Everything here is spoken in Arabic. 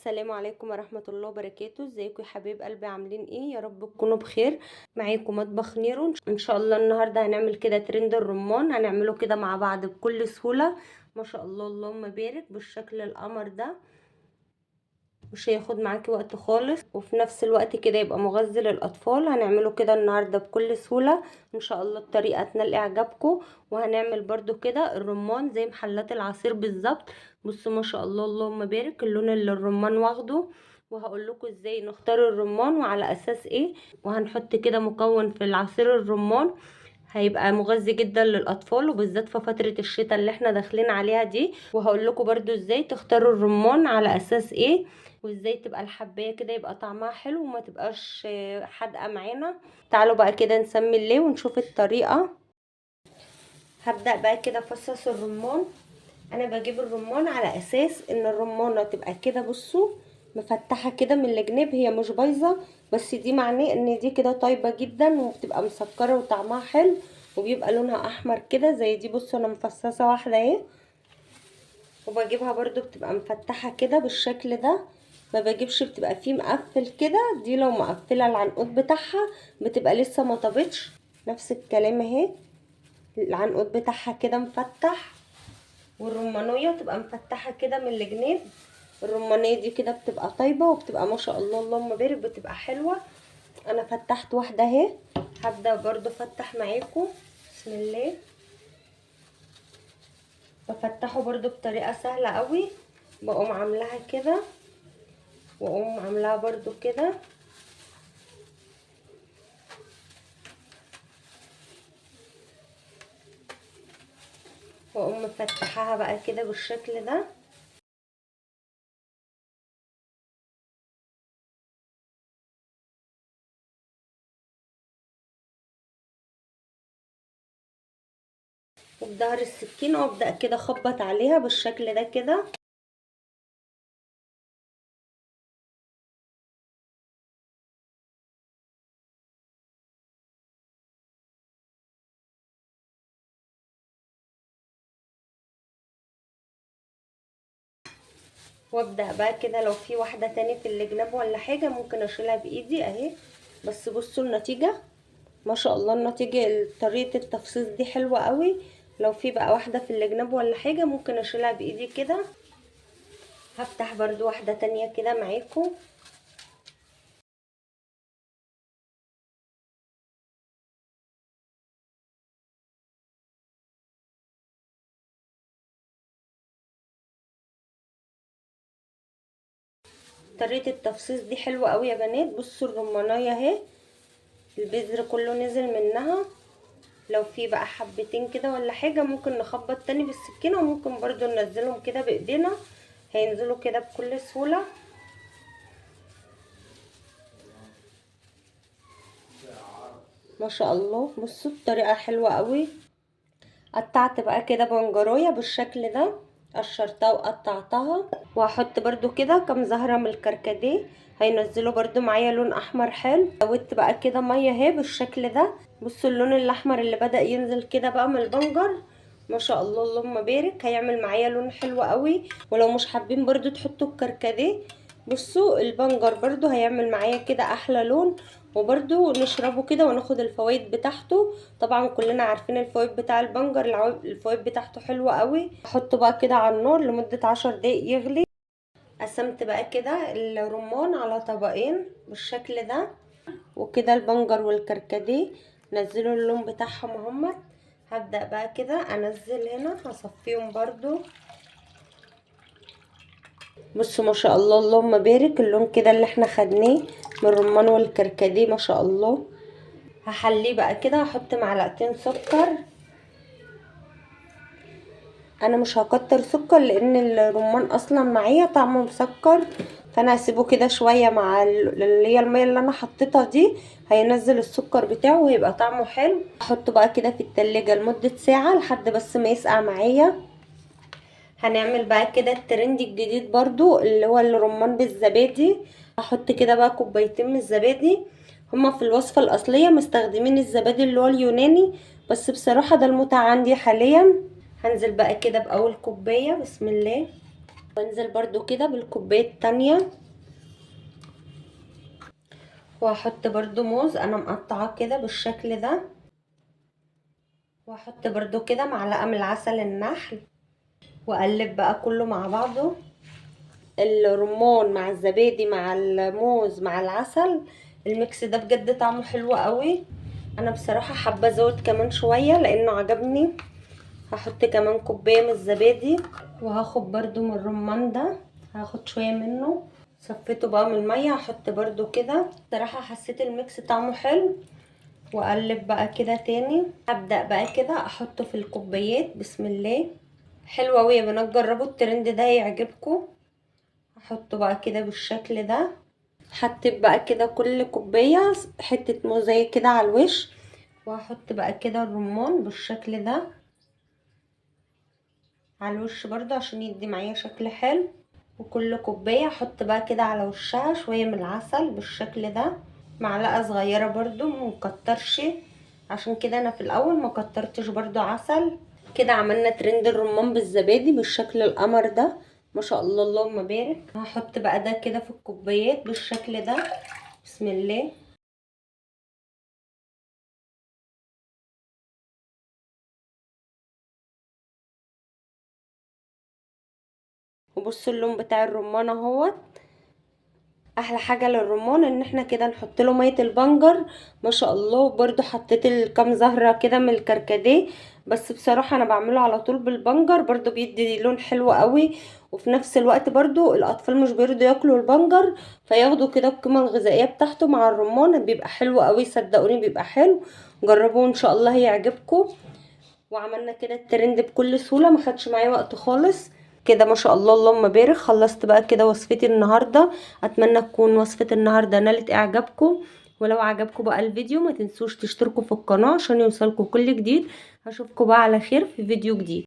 السلام عليكم ورحمة الله وبركاته. ازيكم يا حبايب قلبي؟ عاملين ايه؟ يا رب تكونوا بخير. معاكم مطبخ نيرو. ان شاء الله النهارده هنعمل كده ترند الرمان، هنعمله كده مع بعض بكل سهولة. ما شاء الله اللهم بارك بالشكل القمر ده. مش هياخد معاكي وقت خالص، وفي نفس الوقت كده يبقى مغذي للاطفال. هنعمله كده النهارده بكل سهوله ان شاء الله، الطريقه تنال اعجابكم. وهنعمل برضو كده الرمان زي محلات العصير بالظبط. بصوا ما شاء الله اللهم بارك اللون اللي الرمان واخده. وهقول لكم ازاي نختار الرمان وعلى اساس ايه. وهنحط كده مكون في العصير الرمان هيبقى مغذي جدا للاطفال، وبالذات في فتره الشتاء اللي احنا داخلين عليها دي. وهقول لكم برضو ازاي تختاروا الرمان على اساس ايه، وازاي تبقى الحبايه كده يبقى طعمها حلو وما تبقاش حادقه معانا. تعالوا بقى كده نسمي الله ونشوف الطريقه. هبدا بقى كده افصص الرمان. انا بجيب الرمان على اساس ان الرمانه تبقى كده، بصوا مفتحه كده من الجناب، هي مش بايظه، بس دي معناه ان دي كده طيبه جدا وبتبقى مسكره وطعمها حلو، وبيبقى لونها احمر كده زي دي. بصوا انا مفصصه واحده اهي، وبجيبها برضو بتبقى مفتحة كده بالشكل ده. ما بجيبش بتبقى فيه مقفل كده، دي لو مقفلة العنقود بتاعها بتبقى لسه ما طابتش. نفس الكلام اهي، العنقود بتاعها كده مفتح، والرمانية تبقى مفتحة كده من الجناب. الرمانية دي كده بتبقى طيبة وبتبقى ما شاء الله اللهم بارك، بتبقى حلوة. انا فتحت واحدة اهي، هبدأ برضو افتح معاكم. بسم الله. بفتحه برضو بطريقة سهلة قوي. بقوم عاملاها كده، واقوم عاملاها برضو كده، واقوم مفتحاها بقى كده بالشكل ده. وبظهر السكينة وابدأ كده اخبط عليها بالشكل ده كده. وابدأ بقى كده لو في واحدة تاني في الجناب ولا حاجة ممكن اشيلها بايدي اهي. بس بصوا النتيجة ما شاء الله، النتيجة طريقة التفصيص دي حلوة قوي. لو في بقى واحدة في الجناب ولا حاجة ممكن اشيلها بايدي كده. هفتح برضو واحدة تانية كده معاكم. طريقة التفصيص دي حلوة قوي يا بنات. بصوا الرمانية اهي، البذر كله نزل منها. لو في بقى حبتين كده ولا حاجة ممكن نخبط تاني بالسكينة، وممكن برضو ننزلهم كده بايدينا، هينزلوا كده بكل سهولة. ما شاء الله بصوا الطريقة حلوة قوي. قطعت بقى كده بنجرايه بالشكل ده، قشرتها وقطعتها. وهحط برضو كده كام زهرة من الكركديه، هينزلوا برضو معايا لون احمر حلو. زودت بقى كده مية اهي بالشكل ده. بصوا اللون الاحمر اللي بدأ ينزل كده بقى من البنجر، ما شاء الله اللهم بارك، هيعمل معايا لون حلو قوي. ولو مش حابين برضو تحطوا الكركديه، بصوا البنجر برضو هيعمل معايا كده احلى لون. وبرضو نشربه كده وناخد الفوائد بتاعته. طبعا كلنا عارفين الفوائد بتاع البنجر، الفوائد بتاعته حلوة قوي. احطه بقى كده على النار لمدة 10 دقايق يغلي. قسمت بقى كده الرمان على طبقين بالشكل ده، وكده البنجر والكركديه نزلوا اللون بتاعهم اهمت. هبدأ بقى كده انزل هنا، هصفيهم برضو. بصوا ما شاء الله اللهم بارك اللون كده اللي احنا خدناه من الرمان والكركديه ما شاء الله. هحليه بقى كده، هحط معلقتين سكر. انا مش هكتر سكر لان الرمان اصلا معايا طعمه مسكر، فانا هسيبه كده شويه مع اللي هي الميه اللي انا حطيتها دي، هينزل السكر بتاعه وهيبقى طعمه حلو. احطه بقى كده في التلاجة لمده ساعه لحد بس ما يسقع معايا. هنعمل بقى كده الترند الجديد برضو اللي هو الرمان بالزبادي. هحط كده بقى كوبايتين من الزبادي. هما في الوصفة الأصلية مستخدمين الزبادي اللي هو اليوناني، بس بصراحة ده المتاح عندي حاليا. هنزل بقى كده بأول كوباية. بسم الله. وانزل برضو كده بالكوبايه التانية، وهحط برضو موز انا مقطعاه كده بالشكل ده، واحط برضو كده معلقه من العسل النحل، واقلب بقى كله مع بعضه، الرمان مع الزبادي مع الموز مع العسل. الميكس ده بجد طعمه حلو قوي. انا بصراحه حابه ازود كمان شويه لانه عجبني. هحط كمان كوبايه من الزبادي، وهاخد برضو من الرمان ده، هاخد شويه منه صفيته بقى من الميه، هحط برضو كده. بصراحه حسيت الميكس طعمه حلو، واقلب بقى كده تاني. هبدا بقى كده احطه في الكوبايات. بسم الله. حلو قوي يا بنات، جربوا الترند ده هيعجبكم. هحطه بقى كده بالشكل ده. حطيت بقى كده كل كوبايه حته موزايه كده على الوش، وهحط بقى كده الرمان بالشكل ده على الوش برضه عشان يدي معايا شكل حلو. وكل كوبايه احط بقى كده على وشها شويه من العسل بالشكل ده، معلقه صغيره برضه، مكترش، عشان كده انا في الاول ما كترتش برضه عسل. كده عملنا ترند الرمان بالزبادي بالشكل القمر ده، ما شاء الله اللهم بارك. هحط بقى ده كده في الكوبايات بالشكل ده. بسم الله. وبصوا اللون بتاع الرمان اهوت. احلى حاجه للرمان ان احنا كده نحط له ميه البنجر، ما شاء الله. وبرده حطيت الكام زهره كده من الكركديه، بس بصراحه انا بعمله على طول بالبنجر، برده بيدي لون حلو قوي. وفي نفس الوقت برده الاطفال مش بيرضوا ياكلوا البنجر، فياخدوا كده القيمه الغذائيه بتاعته مع الرمان، بيبقى حلو قوي صدقوني، بيبقى حلو. جربوه ان شاء الله هيعجبكم. وعملنا كده الترند بكل سهوله، ما خدش معايا وقت خالص. كده ما شاء الله اللهم بارك. خلصت بقى كده وصفتي النهارده. اتمنى تكون وصفه النهارده نالت اعجابكم. ولو عجبكم بقى الفيديو ما تنسوش تشتركوا في القناه عشان يوصلكم كل جديد. هشوفكم بقى على خير في فيديو جديد.